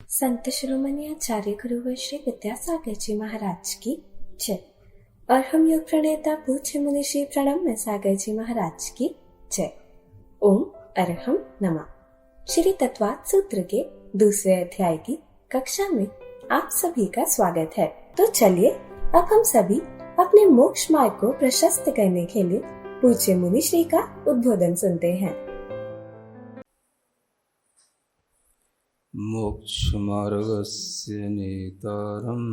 संत शिरोमणि आचार्य गुरुवर श्री विद्यासागर जी महाराज की जय। और हम योग प्रणेता पूज्य मुनि श्री प्रणम्य सागर जी महाराज की जय। ओम अरहम नमः। श्री तत्वात् सूत्र के दूसरे अध्याय की कक्षा में आप सभी का स्वागत है। तो चलिए अब हम सभी अपने मोक्ष मार्ग को प्रशस्त करने के लिए पूज्य मुनि श्री का उद्बोधन सुनते हैं। मोक्षमार्गस्य नेतारं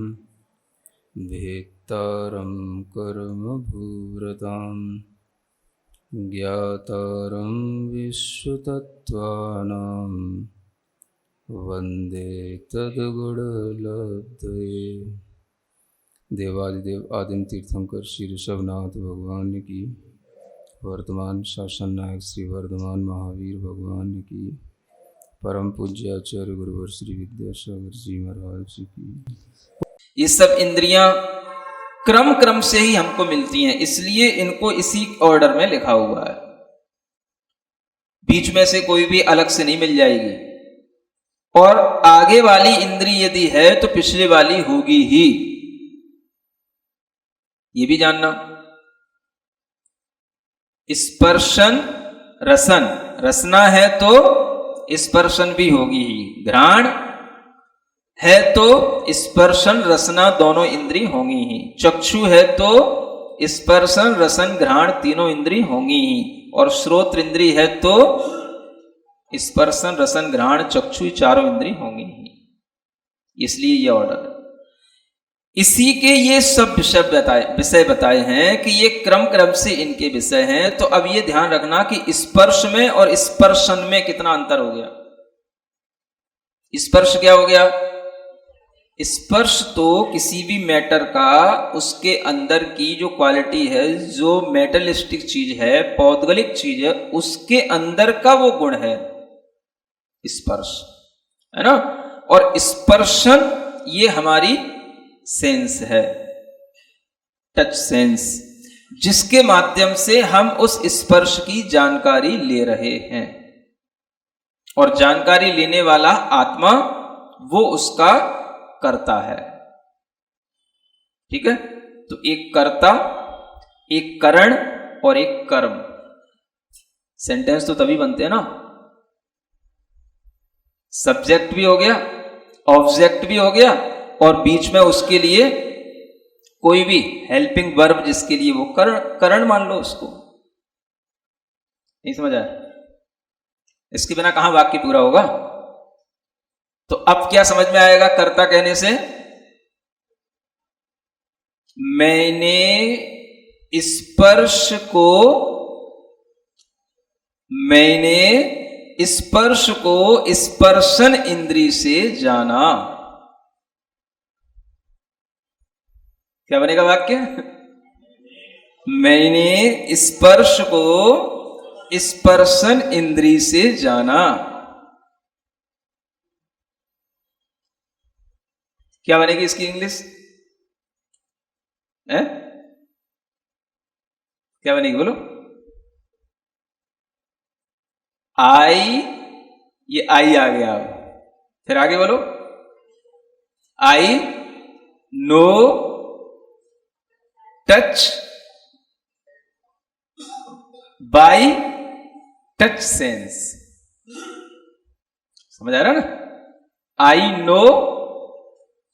भेत्तारं कर्मभूरतां ज्ञातारं विश्वतत्त्वानां वन्दे तद्गुणलब्धये। देवादिदेव आदिम तीर्थंकर श्री ऋषभनाथ भगवान की, वर्तमान शासन नायक श्री वर्धमान महावीर भगवान की, परम पूज्य आचार्य गुरुवर श्री विद्यासागर जी महाराज की। ये सब इंद्रियां क्रम क्रम से ही हमको मिलती हैं, इसलिए इनको इसी ऑर्डर में लिखा हुआ है। बीच में से कोई भी अलग से नहीं मिल जाएगी। और आगे वाली इंद्री यदि है तो पिछले वाली होगी ही, ये भी जानना। स्पर्शन रसन, रसना है तो स्पर्शन भी होगी ही। घ्राण है तो स्पर्शन रसना दोनों इंद्री होंगी ही। चक्षु है तो स्पर्शन रसन घ्राण तीनों इंद्री होंगी ही। और श्रोत्र इंद्री है तो स्पर्शन रसन घ्राण चक्षु चारों इंद्री होंगी ही। इसलिए यह ऑर्डर है। इसी के ये सब विषय बताए हैं कि ये क्रम क्रम से इनके विषय हैं। तो अब ये ध्यान रखना कि स्पर्श में और स्पर्शन में कितना अंतर हो गया। स्पर्श क्या हो गया? स्पर्श तो किसी भी मैटर का उसके अंदर की जो क्वालिटी है, जो मेटलिस्टिक चीज है, पौद्गलिक चीज है, उसके अंदर का वो गुण है स्पर्श, है ना। और स्पर्शन ये हमारी सेंस है, टच सेंस, जिसके माध्यम से हम उस स्पर्श की जानकारी ले रहे हैं। और जानकारी लेने वाला आत्मा वो उसका कर्ता है। ठीक है। तो एक कर्ता, एक करण और एक कर्म। सेंटेंस तो तभी बनते हैं ना। सब्जेक्ट भी हो गया, ऑब्जेक्ट भी हो गया, और बीच में उसके लिए कोई भी हेल्पिंग वर्ब, जिसके लिए वो करण मान लो उसको। नहीं समझ आया? इसके बिना कहां वाक्य पूरा होगा। तो अब क्या समझ में आएगा कर्ता कहने से? मैंने स्पर्श को स्पर्शन इंद्री से जाना। क्या बनेगा वाक्य? मैंने स्पर्श को स्पर्शन इंद्री से जाना। क्या बनेगी इसकी इंग्लिश? क्या बनेगी बोलो? ये आई आ गया। फिर आगे बोलो। I know touch by touch sense. समझ आ रहा ना? I know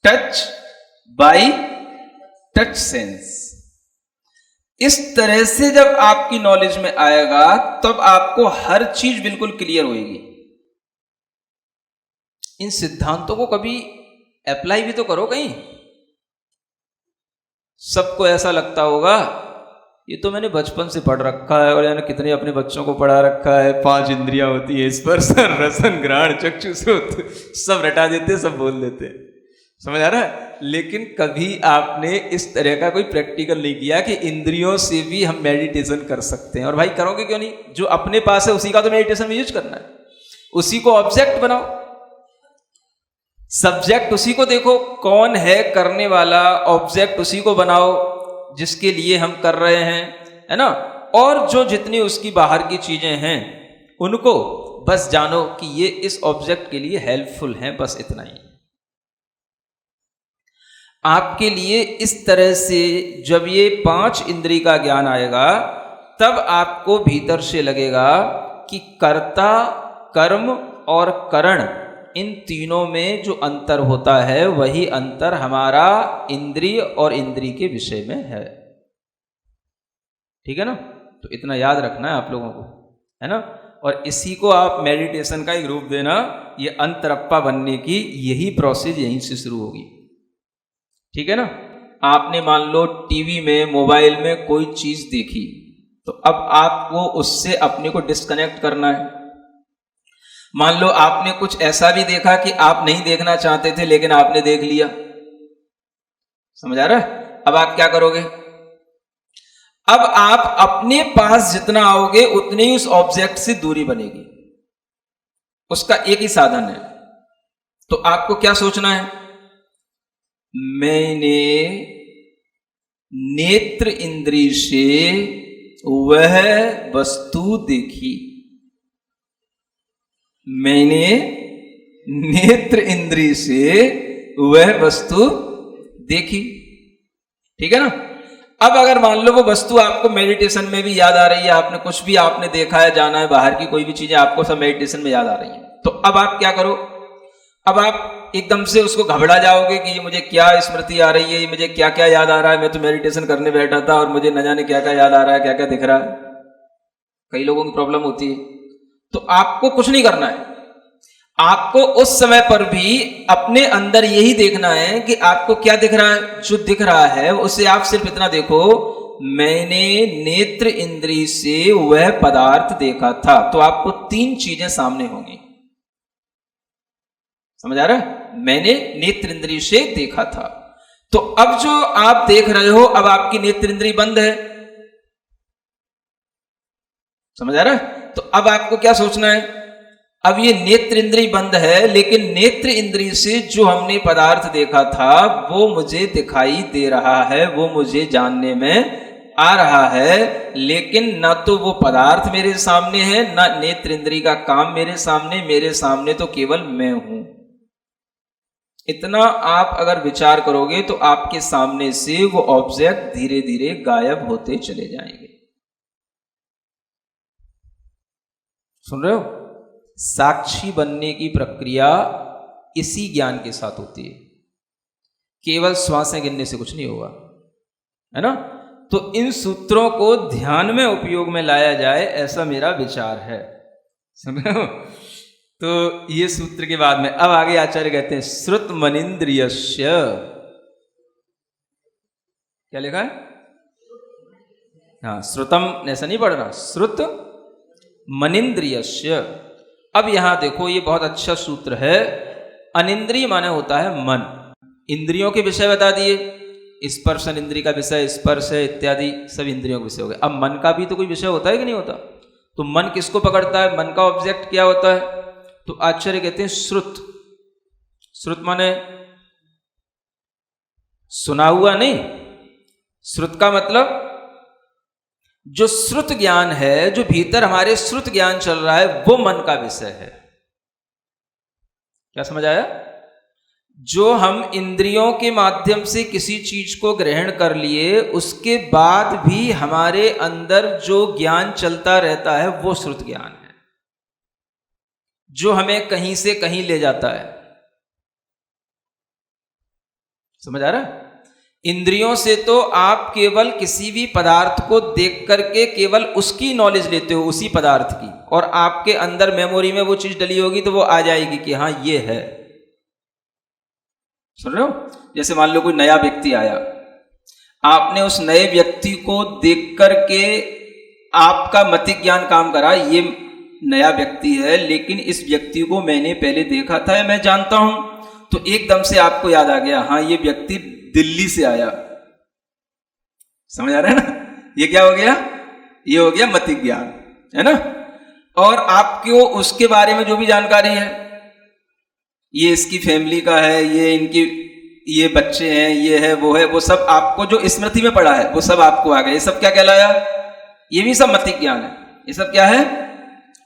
touch by touch sense. इस तरह से जब आपकी नॉलेज में आएगा तब आपको हर चीज बिल्कुल क्लियर होगी। इन सिद्धांतों को कभी अप्लाई भी तो करो कहीं। सबको ऐसा लगता होगा ये तो मैंने बचपन से पढ़ रखा है, और यानी कितने अपने बच्चों को पढ़ा रखा है। 5 इंद्रियां होती है, स्पर्शन रसन घ्राण चक्षु श्रोत्र, सब रटा देते, सब बोल देते। समझ आ रहा है? लेकिन कभी आपने इस तरह का कोई प्रैक्टिकल नहीं किया कि इंद्रियों से भी हम मेडिटेशन कर सकते हैं। और भाई करोगे क्यों नहीं? जो अपने पास है उसी का तो मेडिटेशन में यूज करना है। उसी को ऑब्जेक्ट बनाओ, सब्जेक्ट उसी को देखो कौन है करने वाला, ऑब्जेक्ट उसी को बनाओ जिसके लिए हम कर रहे हैं, है ना। और जो जितनी उसकी बाहर की चीजें हैं उनको बस जानो कि ये इस ऑब्जेक्ट के लिए हेल्पफुल हैं, बस इतना ही। आपके लिए इस तरह से जब ये 5 इंद्रिय का ज्ञान आएगा तब आपको भीतर से लगेगा कि कर्ता, कर्म और करण, इन तीनों में जो अंतर होता है वही अंतर हमारा इंद्रिय और इंद्रिय के विषय में है। ठीक है ना? तो इतना याद रखना है आप लोगों को, है ना? और इसी को आप मेडिटेशन का एक रूप देना, ये अंतरप्पा बनने की यही प्रोसेस यहीं से शुरू होगी। ठीक है ना? आपने मान लो टीवी में, मोबाइल में कोई चीज देखी, तो अब आपको उससे अपने को डिस्कनेक्ट करना है। मान लो आपने कुछ ऐसा भी देखा कि आप नहीं देखना चाहते थे लेकिन आपने देख लिया, समझ आ रहा है? अब आप क्या करोगे? अब आप अपने पास जितना आओगे उतने ही उस ऑब्जेक्ट से दूरी बनेगी। उसका एक ही साधन है, तो आपको क्या सोचना है? मैंने नेत्र इंद्रिय से वह वस्तु देखी, मैंने नेत्र इंद्रिय से वह वस्तु देखी। ठीक है ना? अब अगर मान लो वो वस्तु आपको मेडिटेशन में भी याद आ रही है, आपने कुछ भी आपने देखा है, जाना है, बाहर की कोई भी चीजें आपको सब मेडिटेशन में याद आ रही है, तो अब आप क्या करो? अब आप एकदम से उसको घबरा जाओगे कि ये मुझे क्या स्मृति आ रही है, ये मुझे क्या क्या याद आ रहा है, मैं तो मेडिटेशन करने बैठा था और मुझे न जाने क्या क्या याद आ रहा है, क्या क्या दिख रहा है। कई लोगों की प्रॉब्लम होती है। तो आपको कुछ नहीं करना है, आपको उस समय पर भी अपने अंदर यही देखना है कि आपको क्या दिख रहा है। जो दिख रहा है उसे आप सिर्फ इतना देखो, मैंने नेत्र इंद्रिय से वह पदार्थ देखा था। तो आपको 3 चीजें सामने होंगी, समझ आ रहा है? मैंने नेत्र इंद्रिय से देखा था। तो अब जो आप देख रहे हो, अब आपकी नेत्र इंद्रिय बंद है, समझ आ रहा है? तो अब आपको क्या सोचना है? अब ये नेत्र इंद्रिय बंद है, लेकिन नेत्र इंद्रिय से जो हमने पदार्थ देखा था वो मुझे दिखाई दे रहा है, वो मुझे जानने में आ रहा है, लेकिन ना तो वो पदार्थ मेरे सामने है, ना नेत्र इंद्रिय का काम मेरे सामने तो केवल मैं हूं। इतना आप अगर विचार करोगे तो आपके सामने से वो ऑब्जेक्ट धीरे धीरे गायब होते चले जाएंगे। सुन रहे हो? साक्षी बनने की प्रक्रिया इसी ज्ञान के साथ होती है, केवल श्वासें गिनने से कुछ नहीं होगा, है ना? तो इन सूत्रों को ध्यान में उपयोग में लाया जाए, ऐसा मेरा विचार है। सुन रहे हो? तो ये सूत्र के बाद में अब आगे आचार्य कहते हैं श्रुत मनिंद्रियस्य, क्या लिखा है? हाँ, श्रुतम ऐसा नहीं पढ़ रहा, श्रुत मनिंद्रियस्य। अब यहां देखो, ये बहुत अच्छा सूत्र है। अनिंद्रिय माने होता है मन। इंद्रियों के विषय बता दिए, स्पर्शन इंद्रिय का विषय, स्पर्श है इत्यादि सब इंद्रियों के विषय हो गए। अब मन का भी तो कोई विषय होता है कि नहीं होता? तो मन किसको पकड़ता है? मन का ऑब्जेक्ट क्या होता है? तो आचार्य कहते हैं श्रुत। श्रुत माने सुना हुआ नहीं, श्रुत का मतलब जो श्रुत ज्ञान है, जो भीतर हमारे श्रुत ज्ञान चल रहा है, वो मन का विषय है। क्या समझ आया? जो हम इंद्रियों के माध्यम से किसी चीज को ग्रहण कर लिए, उसके बाद भी हमारे अंदर जो ज्ञान चलता रहता है वो श्रुत ज्ञान है, जो हमें कहीं से कहीं ले जाता है। समझ आ रहा है? इंद्रियों से तो आप केवल किसी भी पदार्थ को देख करके केवल उसकी नॉलेज लेते हो, उसी पदार्थ की, और आपके अंदर मेमोरी में वो चीज डली होगी तो वो आ जाएगी कि हाँ ये है। सुन रहे हो? जैसे मान लो कोई नया व्यक्ति आया, आपने उस नए व्यक्ति को देख करके आपका मतिक ज्ञान काम करा, ये नया व्यक्ति है लेकिन इस व्यक्ति को मैंने पहले देखा था या मैं जानता हूं, तो एकदम से आपको याद आ गया, हाँ ये व्यक्ति दिल्ली से आया। समझ आ रहा है ना? ये क्या हो गया? ये हो गया मतिक ज्ञान, है ना? और आपको उसके बारे में जो भी जानकारी है, ये इसकी फैमिली का है, ये इनकी ये बच्चे हैं, ये है, वो सब आपको जो स्मृति में पड़ा है वो सब आपको आ गया। ये सब क्या कहलाया? ये भी सब मतिक ज्ञान है। ये सब क्या है?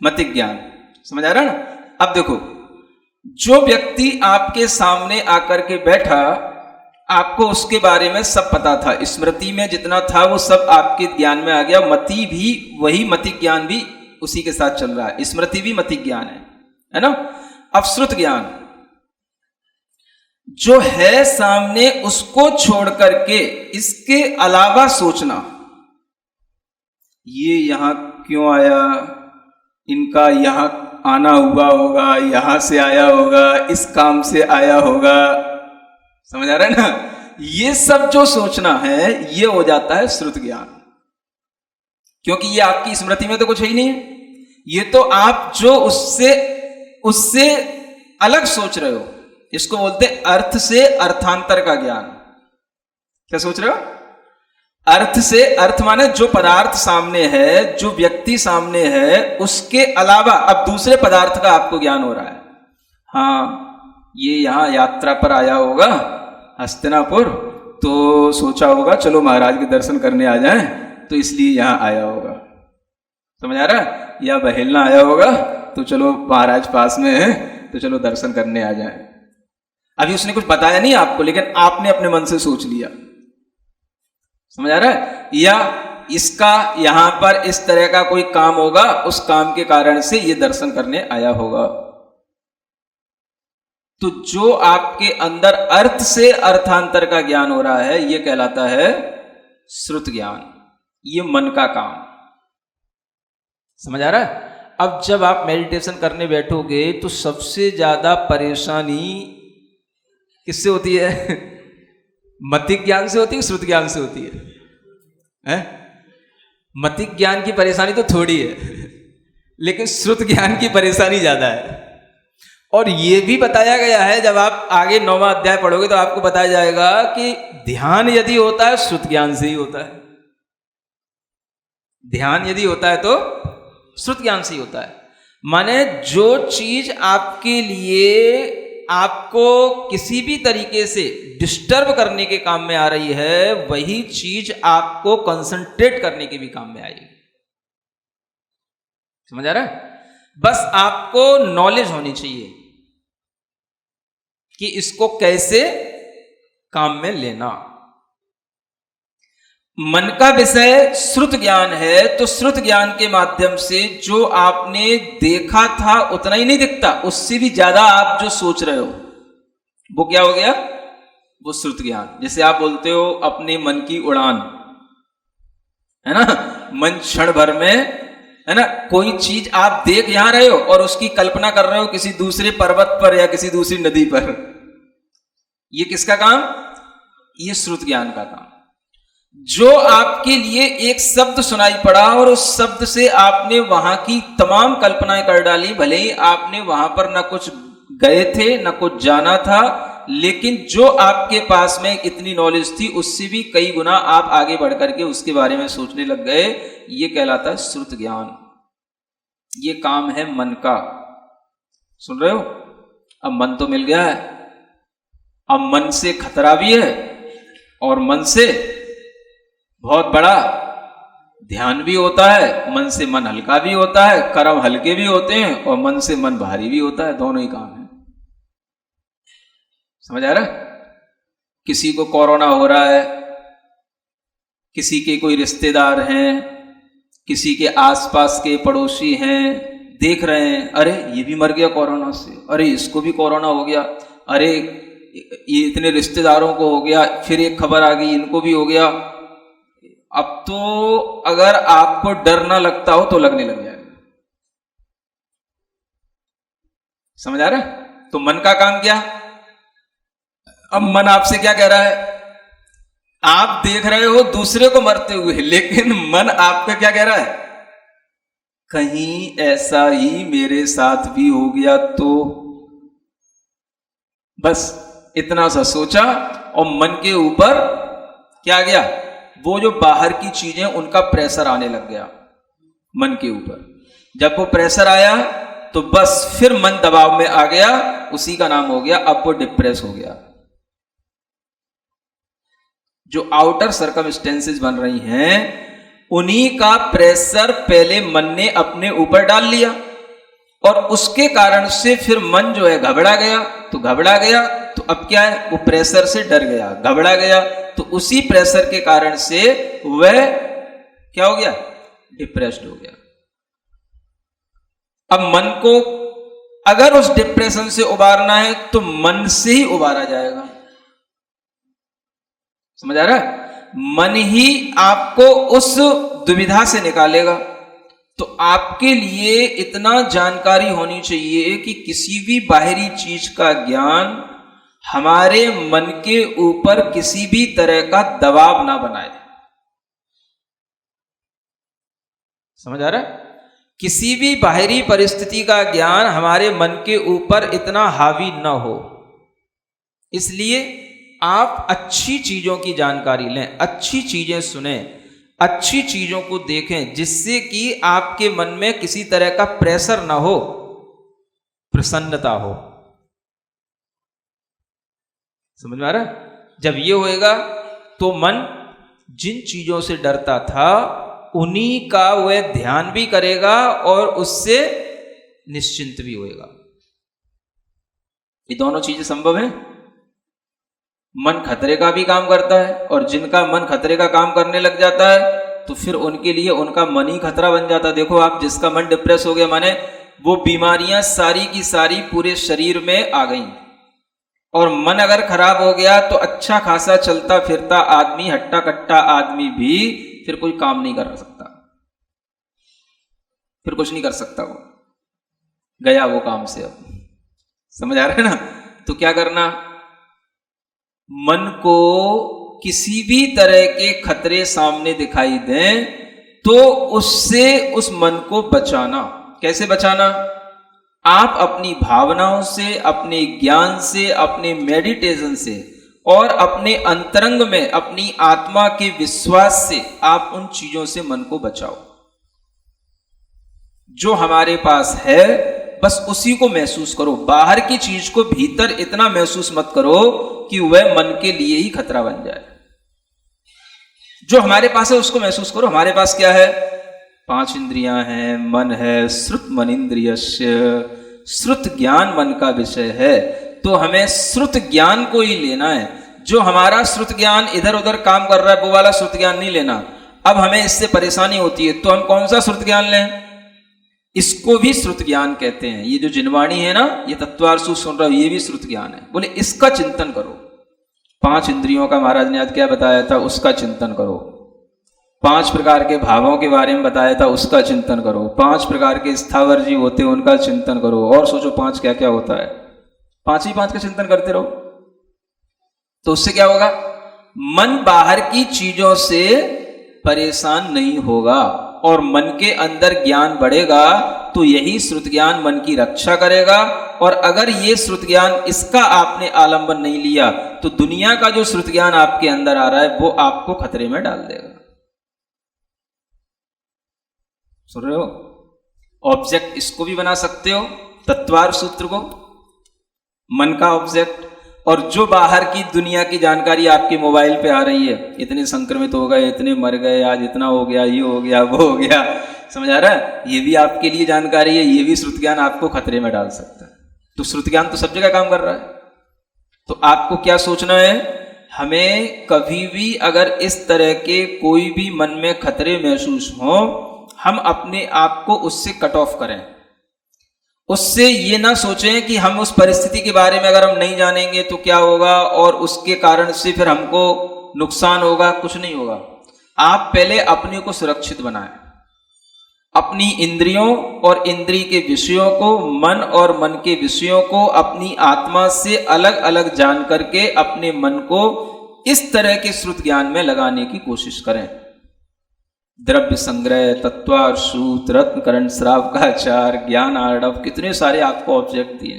मतिक ज्ञान। समझ आ रहा है ना? अब देखो, जो व्यक्ति आपके सामने आकर के बैठा आपको उसके बारे में सब पता था, स्मृति में जितना था वो सब आपके ज्ञान में आ गया। मति भी वही, मति ज्ञान भी उसी के साथ चल रहा है, स्मृति भी मति ज्ञान है ना। अब श्रुत ज्ञान जो है सामने, उसको छोड़ करके इसके अलावा सोचना, ये यहां क्यों आया, इनका यहां आना हुआ होगा, यहां से आया होगा, इस काम से आया होगा, समझ आ रहा है ना। ये सब जो सोचना है ये हो जाता है श्रुत ज्ञान, क्योंकि ये आपकी स्मृति में तो कुछ है ही नहीं है। ये तो आप जो उससे अलग सोच रहे हो, इसको बोलते अर्थ से अर्थांतर का ज्ञान। क्या सोच रहे हो? अर्थ से, अर्थ माने जो पदार्थ सामने है, जो व्यक्ति सामने है, उसके अलावा अब दूसरे पदार्थ का आपको ज्ञान हो रहा है। हाँ, ये यहां यात्रा पर आया होगा हस्तिनापुर, तो सोचा होगा चलो महाराज के दर्शन करने आ जाएं, तो इसलिए यहां आया होगा, समझ आ रहा है। या बहेलना आया होगा तो चलो महाराज पास में है तो चलो दर्शन करने आ जाएं। अभी उसने कुछ बताया नहीं आपको, लेकिन आपने अपने मन से सोच लिया, समझ आ रहा है। या इसका यहां पर इस तरह का कोई काम होगा, उस काम के कारण से ये दर्शन करने आया होगा। तो जो आपके अंदर अर्थ से अर्थांतर का ज्ञान हो रहा है, ये कहलाता है श्रुत ज्ञान। ये मन का काम, समझ आ रहा है। अब जब आप मेडिटेशन करने बैठोगे तो सबसे ज्यादा परेशानी किससे होती है? मतिक ज्ञान से होती है, श्रुत ज्ञान से होती है? मतिक ज्ञान की परेशानी तो थोड़ी है, लेकिन श्रुत ज्ञान की परेशानी ज्यादा है। और ये भी बताया गया है, जब आप आगे 9वां अध्याय पढ़ोगे तो आपको बताया जाएगा कि ध्यान यदि होता है श्रुत ज्ञान से ही होता है। ध्यान यदि होता है तो श्रुत ज्ञान से ही होता है। माने जो चीज आपके लिए, आपको किसी भी तरीके से डिस्टर्ब करने के काम में आ रही है, वही चीज आपको कंसंट्रेट करने के भी काम में आएगी। समझ आ रहा है। बस आपको नॉलेज होनी चाहिए कि इसको कैसे काम में लेना। मन का विषय श्रुत ज्ञान है, तो श्रुत ज्ञान के माध्यम से जो आपने देखा था उतना ही नहीं दिखता, उससे भी ज्यादा आप जो सोच रहे हो वो क्या हो गया? वो श्रुत ज्ञान। जैसे आप बोलते हो अपने मन की उड़ान, है ना, मन क्षण भर में, है ना, कोई चीज आप देख यहां रहे हो और उसकी कल्पना कर रहे हो किसी दूसरे पर्वत पर या किसी दूसरी नदी पर। ये किसका काम? ये श्रुत ज्ञान का काम। जो आपके लिए एक शब्द सुनाई पड़ा और उस शब्द से आपने वहां की तमाम कल्पनाएं कर डाली, भले ही आपने वहां पर ना कुछ गए थे ना कुछ जाना था, लेकिन जो आपके पास में इतनी नॉलेज थी उससे भी कई गुना आप आगे बढ़ करके उसके बारे में सोचने लग गए। ये कहलाता है श्रुत ज्ञान। ये काम है मन का। सुन रहे हो? अब मन तो मिल गया है, अब मन से खतरा भी है और मन से बहुत बड़ा ध्यान भी होता है। मन से मन हल्का भी होता है, कर्म हल्के भी होते हैं, और मन से मन भारी भी होता है। दोनों ही काम है। समझ आ रहा है? किसी को कोरोना हो रहा है, किसी के कोई रिश्तेदार हैं, किसी के आसपास के पड़ोसी हैं, देख रहे हैं अरे ये भी मर गया कोरोना से, अरे इसको भी कोरोना हो गया, अरे ये इतने रिश्तेदारों को हो गया, फिर एक खबर आ गई इनको भी हो गया। अब तो अगर आपको डर ना लगता हो तो लगने लग जाएगा। समझ आ रहा है? तो मन का काम क्या? अब मन आपसे क्या कह रहा है? आप देख रहे हो दूसरे को मरते हुए, लेकिन मन आपका क्या कह रहा है? कहीं ऐसा ही मेरे साथ भी हो गया तो। बस इतना सा सोचा और मन के ऊपर क्या गया? वो जो बाहर की चीजें उनका प्रेशर आने लग गया मन के ऊपर। जब वो प्रेशर आया तो बस फिर मन दबाव में आ गया, उसी का नाम हो गया, अब वो डिप्रेस हो गया। जो आउटर सर्कमस्टेंसेस बन रही हैं उन्हीं का प्रेशर पहले मन ने अपने ऊपर डाल लिया और उसके कारण से फिर मन जो है घबरा गया, तो घबरा गया तो अब क्या है, वो प्रेशर से डर गया, घबरा गया, तो उसी प्रेशर के कारण से वह क्या हो गया, डिप्रेस्ड हो गया। अब मन को अगर उस डिप्रेशन से उबारना है तो मन से ही उबारा जाएगा। समझ आ रहा है? मन ही आपको उस दुविधा से निकालेगा। तो आपके लिए इतना जानकारी होनी चाहिए कि किसी भी बाहरी चीज का ज्ञान हमारे मन के ऊपर किसी भी तरह का दबाव ना बनाए। समझ आ रहा है? किसी भी बाहरी परिस्थिति का ज्ञान हमारे मन के ऊपर इतना हावी न हो। इसलिए आप अच्छी चीजों की जानकारी लें, अच्छी चीजें सुनें, अच्छी चीजों को देखें, जिससे कि आपके मन में किसी तरह का प्रेशर ना हो, प्रसन्नता हो। समझ में आ रहा है? जब ये होएगा तो मन जिन चीजों से डरता था उन्हीं का वह ध्यान भी करेगा और उससे निश्चिंत भी होएगा। ये दोनों चीजें संभव है। मन खतरे का भी काम करता है, और जिनका मन खतरे का काम करने लग जाता है तो फिर उनके लिए उनका मन ही खतरा बन जाता है। देखो आप, जिसका मन डिप्रेस हो गया माने वो बीमारियां सारी की सारी पूरे शरीर में आ गई, और मन अगर खराब हो गया तो अच्छा खासा चलता फिरता आदमी, हट्टा कट्टा आदमी भी फिर कोई काम नहीं कर सकता, फिर कुछ नहीं कर सकता, वो गया वो काम से। अब समझ आ रहा है ना? तो क्या करना, मन को किसी भी तरह के खतरे सामने दिखाई दें तो उससे उस मन को बचाना। कैसे बचाना? आप अपनी भावनाओं से, अपने ज्ञान से, अपने मेडिटेशन से और अपने अंतरंग में अपनी आत्मा के विश्वास से आप उन चीजों से मन को बचाओ। जो हमारे पास है बस उसी को महसूस करो। बाहर की चीज को भीतर इतना महसूस मत करो कि वह मन के लिए ही खतरा बन जाए। जो हमारे पास है उसको महसूस करो। हमारे पास क्या है? 5 इंद्रियां हैं, मन है, श्रुत मन इंद्रियस्य, श्रुत ज्ञान मन का विषय है। तो हमें श्रुत ज्ञान को ही लेना है। जो हमारा श्रुत ज्ञान इधर उधर काम कर रहा है वो वाला श्रुत ज्ञान नहीं लेना। अब हमें इससे परेशानी होती है तो हम कौन सा श्रुत ज्ञान लें? इसको भी श्रुत ज्ञान कहते हैं। ये जो जिनवाणी है ना, ये तत्वार्षु सुन रहा हो, ये भी श्रुत ज्ञान है। बोले इसका चिंतन करो। 5 इंद्रियों का महाराज ने आज क्या बताया था, उसका चिंतन करो। 5 प्रकार के भावों के बारे में बताया था, उसका चिंतन करो। 5 प्रकार के स्थावर जीव होते हैं, उनका चिंतन करो। और सोचो 5 क्या क्या होता है। 5 ही 5 का चिंतन करते रहो। तो उससे क्या होगा? मन बाहर की चीजों से परेशान नहीं होगा और मन के अंदर ज्ञान बढ़ेगा। तो यही श्रुत ज्ञान मन की रक्षा करेगा। और अगर ये श्रुत ज्ञान, इसका आपने आलंबन नहीं लिया तो दुनिया का जो श्रुत ज्ञान आपके अंदर आ रहा है वो आपको खतरे में डाल देगा। सुन रहे हो? ऑब्जेक्ट इसको भी बना सकते हो, तत्वार सूत्र को, मन का ऑब्जेक्ट। और जो बाहर की दुनिया की जानकारी आपके मोबाइल पे आ रही है, इतने संक्रमित हो गए, इतने मर गए, आज इतना हो गया, ये हो गया, वो हो गया, समझ आ रहा है? ये भी आपके लिए जानकारी है। ये भी श्रुत ज्ञान आपको खतरे में डाल सकता है। तो श्रुत ज्ञान तो सब जगह काम कर रहा है। तो आपको क्या सोचना है? हमें कभी भी अगर इस तरह के कोई भी मन में खतरे महसूस हो, हम अपने आप को उससे कट ऑफ करें। उससे ये ना सोचें कि हम उस परिस्थिति के बारे में अगर हम नहीं जानेंगे तो क्या होगा और उसके कारण से फिर हमको नुकसान होगा। कुछ नहीं होगा। आप पहले अपने को सुरक्षित बनाएं। अपनी इंद्रियों और इंद्रिय के विषयों को, मन और मन के विषयों को अपनी आत्मा से अलग अलग जान करके अपने मन को इस तरह के श्रुत ज्ञान में लगाने की कोशिश करें। द्रव्य संग्रह, तत्वार्षूत, रत्नकरण, श्रावकाचार, ज्ञान आर्डव, कितने सारे आपको ऑब्जेक्ट दिए,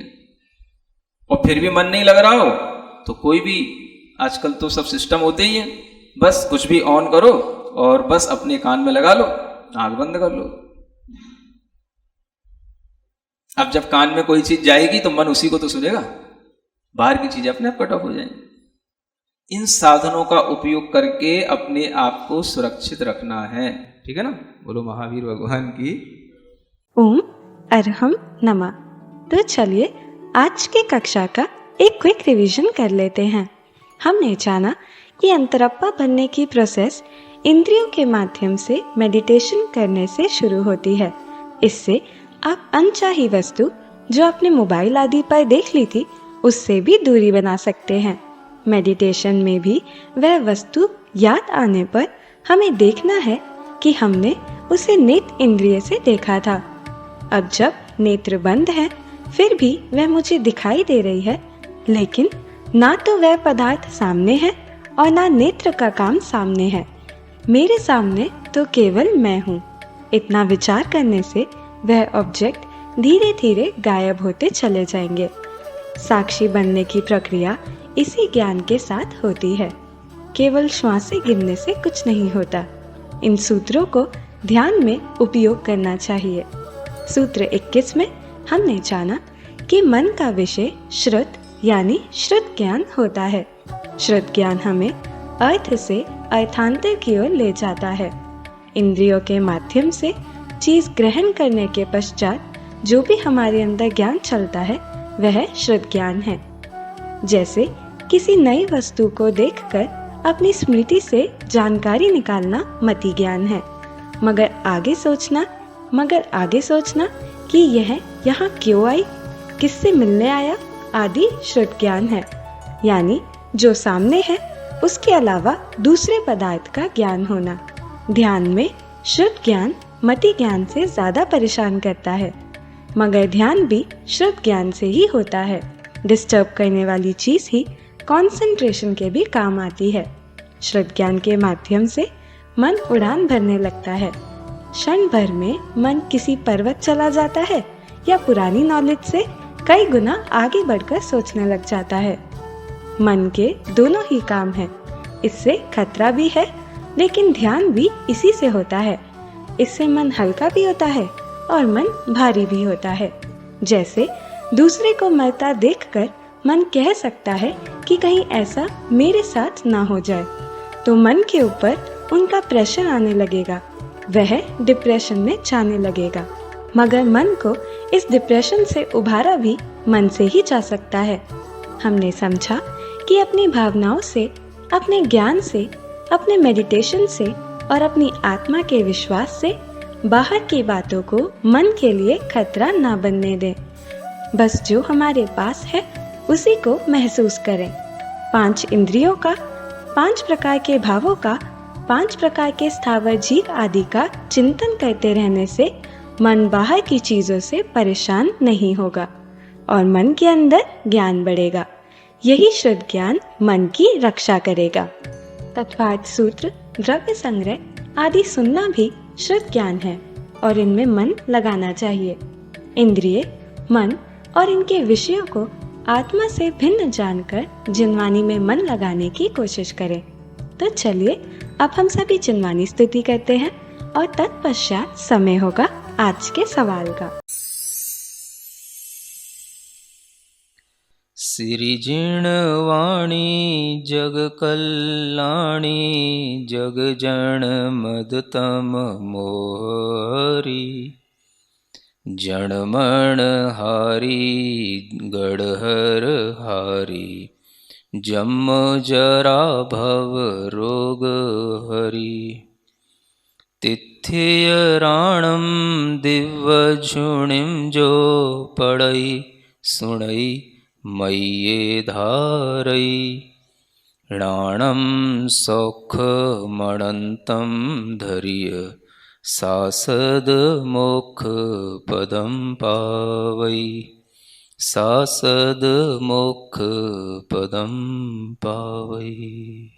और फिर भी मन नहीं लग रहा हो तो कोई भी, आजकल तो सब सिस्टम होते ही हैं, बस कुछ भी ऑन करो और बस अपने कान में लगा लो, आंख बंद कर लो। अब जब कान में कोई चीज जाएगी तो मन उसी को तो सुनेगा, बाहर की चीजें अपने आप कट ऑफ हो जाएंगी। इन साधनों का उपयोग करके अपने आप को सुरक्षित रखना है। ठीक है ना? बोलो महावीर भगवान की। ओम अरहम नमः। तो चलिए आज की कक्षा का एक क्विक रिवीजन कर लेते हैं। हमने जाना कि अंतरप्पा बनने की प्रोसेस इंद्रियों के माध्यम से मेडिटेशन करने से शुरू होती है। इससे आप अनचाही वस्तु जो आपने मोबाइल आदि पर देख ली थी उससे भी दूरी बना सकते हैं। मेडिटेशन में भी वह वस्तु याद आने पर हमें देखना है कि हमने उसे नेत्र इंद्रिय से देखा था। अब जब नेत्र बंद है फिर भी वह मुझे दिखाई दे रही है, लेकिन ना तो वह पदार्थ सामने है और ना नेत्र का काम सामने है। मेरे सामने तो केवल मैं हूँ। इतना विचार करने से वह ऑब्जेक्ट धीरे धीरे गायब होते चले जाएंगे। साक्षी बनने की प्रक्रिया इसी ज्ञान के साथ होती है। केवल श्वासें गिनने से कुछ नहीं होता। इन सूत्रों को ध्यान में उपयोग करना चाहिए। सूत्र 21 में हमने जाना कि मन का विषय श्रुत यानी श्रुत ज्ञान होता है। श्रुत ज्ञान हमें अर्थ से अर्थांतर की ओर ले जाता है। इंद्रियों के माध्यम से चीज ग्रहण करने के पश्चात जो भी हमारे अंदर ज्ञान चलता है वह श्रुत ज्ञान है। जैसे किसी नई वस्तु को देखकर अपनी स्मृति से जानकारी निकालना मति ज्ञान है, मगर आगे सोचना कि यह यहाँ क्यों आई, किससे मिलने आया आदि श्रुत ज्ञान है। यानी जो सामने है उसके अलावा दूसरे पदार्थ का ज्ञान होना। ध्यान में श्रुत ज्ञान मति ज्ञान से ज्यादा परेशान करता है, मगर ध्यान भी श्रुत ज्ञान से ही होता है। डिस्टर्ब करने वाली चीज ही कंसंट्रेशन के भी काम आती है। श्रुत ज्ञान के माध्यम से मन उड़ान भरने लगता है। क्षण भर में मन किसी पर्वत चला जाता है या पुरानी नॉलेज से कई गुना आगे बढ़कर सोचने लग जाता है। मन के दोनों ही काम है। इससे खतरा भी है, लेकिन ध्यान भी इसी से होता है। इससे मन हल्का भी होता है और मन भारी भी होता है। जैसे दूसरे को मरता देखकर मन कह सकता है कि कहीं ऐसा मेरे साथ ना हो जाए, तो मन के ऊपर उनका प्रेशर आने लगेगा, वह डिप्रेशन में जाने लगेगा। मगर मन को इस डिप्रेशन से उभारा भी मन से ही जा सकता है। हमने समझा कि अपनी भावनाओं से, अपने ज्ञान से, अपने मेडिटेशन से और अपनी आत्मा के विश्वास से बाहर की बातों को मन के लिए खतरा ना बनने दें। बस जो हमारे पास है उसी को महसूस करें। 5 इंद्रियों का, 5 प्रकार के भावों का, 5 प्रकार के स्थावर जीव आदि का चिंतन करते रहने से मन बाहर की चीजों से परेशान नहीं होगा और मन के अंदर ज्ञान बढ़ेगा। यही शुद्ध ज्ञान मन की रक्षा करेगा। तत्वार्थ सूत्र, द्रव्य संग्रह आदि सुनना भी शुद्ध ज्ञान है और इनमें मन लगाना चाहिए। इंद्रिय, मन और इनके विषयों को आत्मा से भिन्न जानकर जिनवानी में मन लगाने की कोशिश करें। तो चलिए अब हम सभी जिनवानी स्तुति करते हैं और तत्पश्चात समय होगा आज के सवाल का। श्री जिणवाणी जग कल्याणी जग जन मदतम मोहरी जनमण हारी गढ़हर हारी जम जरा भव रोग हरि तिथ्य राणम दिव्य झुणिम जो पढ़ई सुणई मय्ये धारई राणम सौख मणंतम धैर्य सासद मोक्ष पदम पावई सासद मोक्ष पदम पावई।